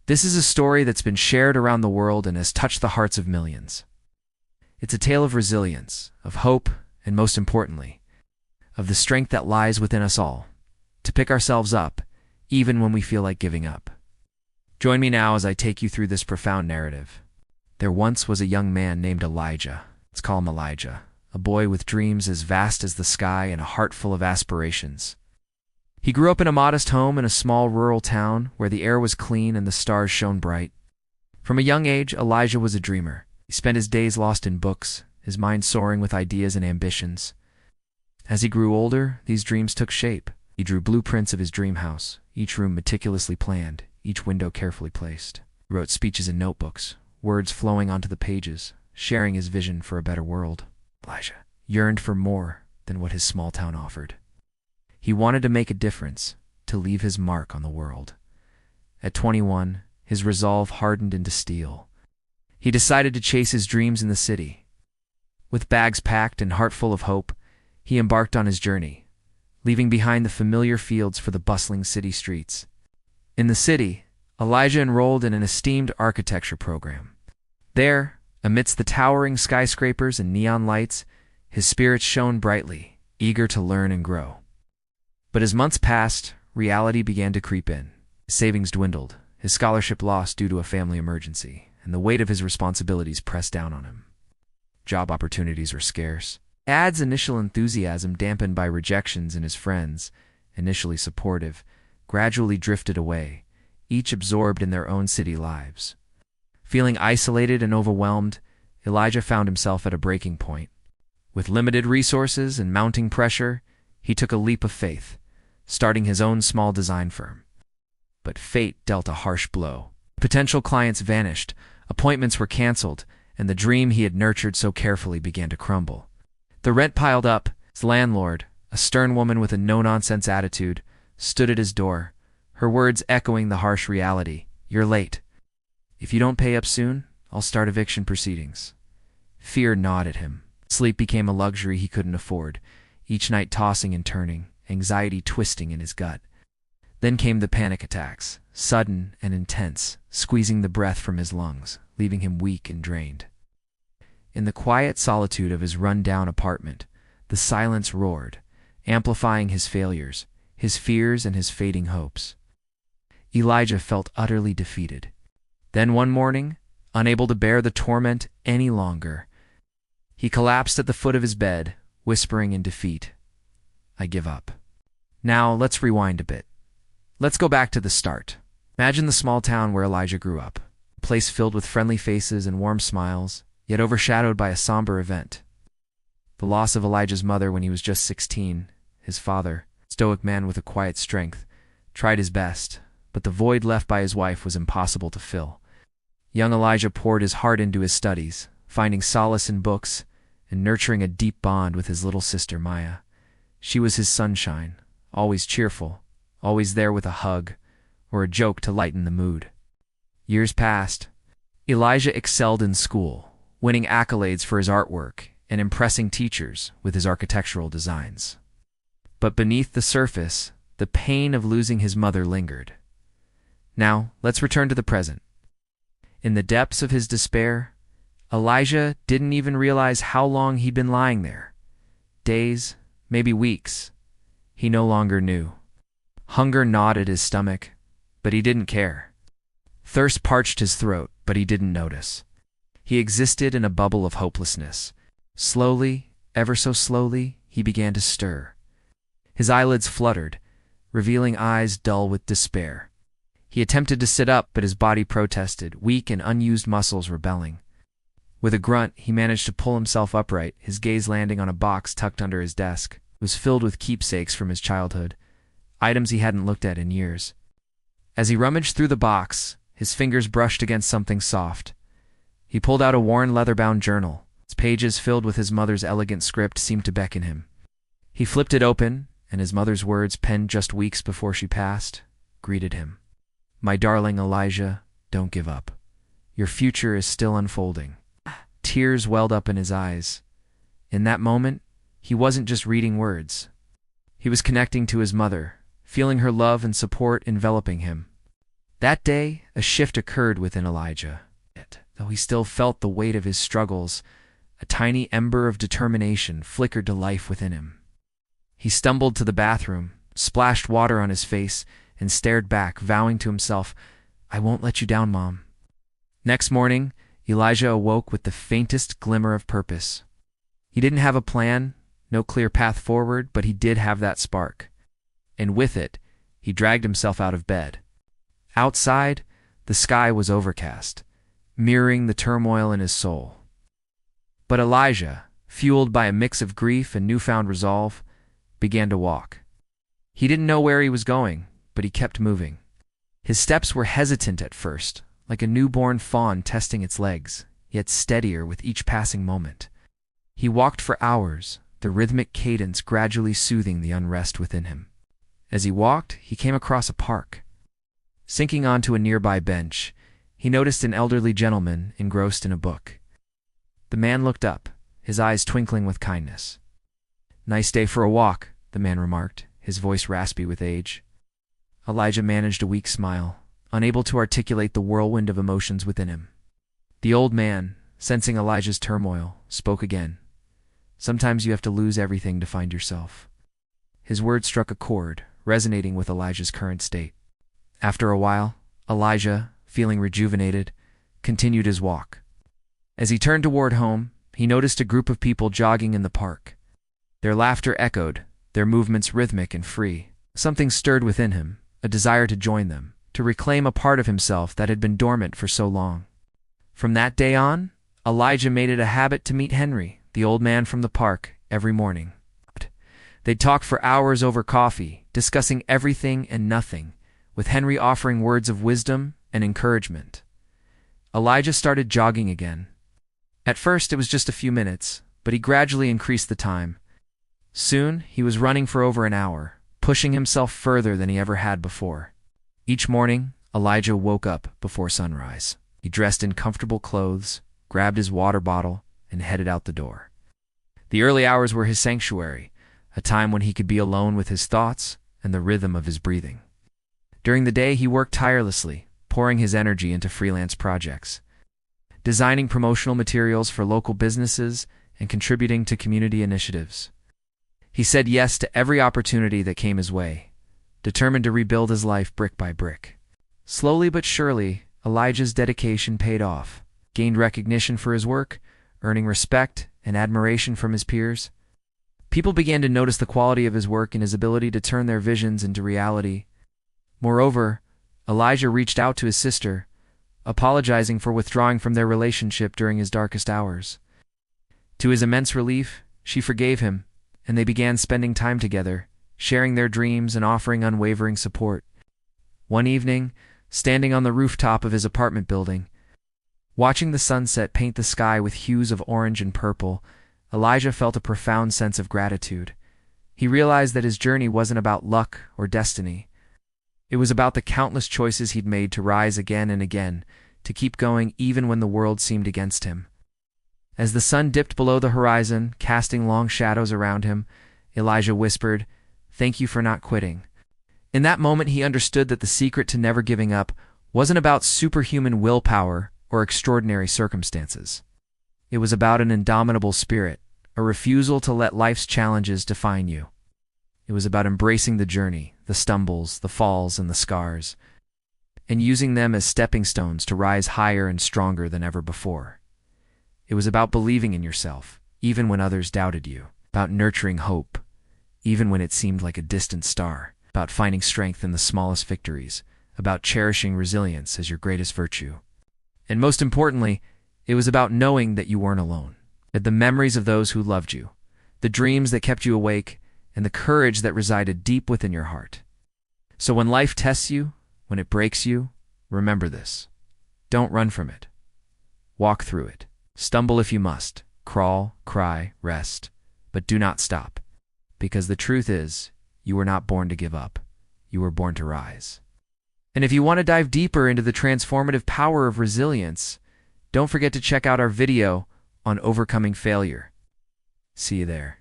This is a story that's been shared around the world and has touched the hearts of millions. It's a tale of resilience, of hope, and most importantly, of the strength that lies within us all, to pick ourselves up, even when we feel like giving up. Join me now as I take you through this profound narrative. There once was a young man named Elijah. Let's call him Elijah, a boy with dreams as vast as the sky and a heart full of aspirations. He grew up in a modest home in a small rural town where the air was clean and the stars shone bright. From a young age, Elijah was a dreamer. He spent his days lost in books, his mind soaring with ideas and ambitions. As he grew older, these dreams took shape. He drew blueprints of his dream house, each room meticulously planned, each window carefully placed. He wrote speeches in notebooks, words flowing onto the pages, sharing his vision for a better world. Elijah yearned for more than what his small town offered. He wanted to make a difference, to leave his mark on the world. At 21, his resolve hardened into steel. He decided to chase his dreams in the city. With bags packed and heart full of hope, he embarked on his journey, leaving behind the familiar fields for the bustling city streets. In the city, Elijah enrolled in an esteemed architecture program. There, amidst the towering skyscrapers and neon lights, his spirit shone brightly, eager to learn and grow. But as months passed, reality began to creep in. His savings dwindled, his scholarship lost due to a family emergency, and the weight of his responsibilities pressed down on him. Job opportunities were scarce. Ad's initial enthusiasm, dampened by rejections and his friends, initially supportive, gradually drifted away, each absorbed in their own city lives. Feeling isolated and overwhelmed, Elijah found himself at a breaking point. With limited resources and mounting pressure, he took a leap of faith, starting his own small design firm. But fate dealt a harsh blow. Potential clients vanished, appointments were canceled, and the dream he had nurtured so carefully began to crumble. The rent piled up. His landlord, a stern woman with a no-nonsense attitude, stood at his door, her words echoing the harsh reality. "You're late. If you don't pay up soon, I'll start eviction proceedings." Fear gnawed at him. Sleep became a luxury he couldn't afford, each night tossing and turning, anxiety twisting in his gut. Then came the panic attacks, sudden and intense, squeezing the breath from his lungs, leaving him weak and drained. In the quiet solitude of his run-down apartment, the silence roared, amplifying his failures, his fears and his fading hopes. Elijah felt utterly defeated. Then one morning, unable to bear the torment any longer, he collapsed at the foot of his bed, whispering in defeat, "I give up." Now, let's rewind a bit. Let's go back to the start. Imagine the small town where Elijah grew up, a place filled with friendly faces and warm smiles, yet overshadowed by a somber event. The loss of Elijah's mother when he was just 16, his father, a stoic man with a quiet strength, tried his best, but the void left by his wife was impossible to fill. Young Elijah poured his heart into his studies, finding solace in books and nurturing a deep bond with his little sister Maya. She was his sunshine, always cheerful, always there with a hug or a joke to lighten the mood. Years passed. Elijah excelled in school, winning accolades for his artwork and impressing teachers with his architectural designs. But beneath the surface, the pain of losing his mother lingered. Now, let's return to the present. In the depths of his despair, Elijah didn't even realize how long he'd been lying there. Days, maybe weeks. He no longer knew. Hunger gnawed at his stomach, but he didn't care. Thirst parched his throat, but he didn't notice. He existed in a bubble of hopelessness. Slowly, ever so slowly, he began to stir. His eyelids fluttered, revealing eyes dull with despair. He attempted to sit up, but his body protested, weak and unused muscles rebelling. With a grunt, he managed to pull himself upright, his gaze landing on a box tucked under his desk. It was filled with keepsakes from his childhood, items he hadn't looked at in years. As he rummaged through the box, his fingers brushed against something soft. He pulled out a worn leather-bound journal. Its pages filled with his mother's elegant script seemed to beckon him. He flipped it open, and his mother's words, penned just weeks before she passed, greeted him. "My darling Elijah, don't give up. Your future is still unfolding." Tears welled up in his eyes. In that moment, he wasn't just reading words. He was connecting to his mother, feeling her love and support enveloping him. That day, a shift occurred within Elijah. Though he still felt the weight of his struggles, a tiny ember of determination flickered to life within him. He stumbled to the bathroom, splashed water on his face, and stared back, vowing to himself, "I won't let you down, Mom." Next morning, Elijah awoke with the faintest glimmer of purpose. He didn't have a plan, no clear path forward, but he did have that spark. And with it, he dragged himself out of bed. Outside, the sky was overcast, mirroring the turmoil in his soul. But Elijah, fueled by a mix of grief and newfound resolve, began to walk. He didn't know where he was going, but he kept moving. His steps were hesitant at first, like a newborn fawn testing its legs, yet steadier with each passing moment. He walked for hours, the rhythmic cadence gradually soothing the unrest within him. As he walked, he came across a park. Sinking onto a nearby bench, he noticed an elderly gentleman engrossed in a book. The man looked up, his eyes twinkling with kindness. "Nice day for a walk," the man remarked, his voice raspy with age. Elijah managed a weak smile, unable to articulate the whirlwind of emotions within him. The old man, sensing Elijah's turmoil, spoke again. "Sometimes you have to lose everything to find yourself." His words struck a chord, resonating with Elijah's current state. After a while, Elijah, feeling rejuvenated, continued his walk. As he turned toward home, he noticed a group of people jogging in the park. Their laughter echoed, their movements rhythmic and free. Something stirred within him, a desire to join them, to reclaim a part of himself that had been dormant for so long. From that day on, Elijah made it a habit to meet Henry, the old man from the park, every morning. They'd talk for hours over coffee, discussing everything and nothing, with Henry offering words of wisdom and encouragement. Elijah started jogging again. At first, it was just a few minutes, but he gradually increased the time. Soon, he was running for over an hour, pushing himself further than he ever had before. Each morning, Elijah woke up before sunrise. He dressed in comfortable clothes, grabbed his water bottle, and headed out the door. The early hours were his sanctuary, a time when he could be alone with his thoughts and the rhythm of his breathing. During the day, he worked tirelessly, pouring his energy into freelance projects, designing promotional materials for local businesses and contributing to community initiatives. He said yes to every opportunity that came his way, determined to rebuild his life brick by brick. Slowly but surely, Elijah's dedication paid off, gained recognition for his work, earning respect and admiration from his peers. People began to notice the quality of his work and his ability to turn their visions into reality. Moreover, Elijah reached out to his sister, apologizing for withdrawing from their relationship during his darkest hours. To his immense relief, she forgave him, and they began spending time together, sharing their dreams and offering unwavering support. One evening, standing on the rooftop of his apartment building, watching the sunset paint the sky with hues of orange and purple, Elijah felt a profound sense of gratitude. He realized that his journey wasn't about luck or destiny. It was about the countless choices he'd made to rise again and again, to keep going even when the world seemed against him. As the sun dipped below the horizon, casting long shadows around him, Elijah whispered, "Thank you for not quitting." In that moment, he understood that the secret to never giving up wasn't about superhuman willpower or extraordinary circumstances. It was about an indomitable spirit, a refusal to let life's challenges define you. It was about embracing the journey, the stumbles, the falls, and the scars, and using them as stepping stones to rise higher and stronger than ever before. It was about believing in yourself, even when others doubted you, about nurturing hope, even when it seemed like a distant star, about finding strength in the smallest victories, about cherishing resilience as your greatest virtue. And most importantly, it was about knowing that you weren't alone, that the memories of those who loved you, the dreams that kept you awake, and the courage that resided deep within your heart. So when life tests you, when it breaks you, remember this. Don't run from it. Walk through it. Stumble if you must. Crawl, cry, rest. But do not stop. Because the truth is, you were not born to give up. You were born to rise. And if you want to dive deeper into the transformative power of resilience, don't forget to check out our video on overcoming failure. See you there.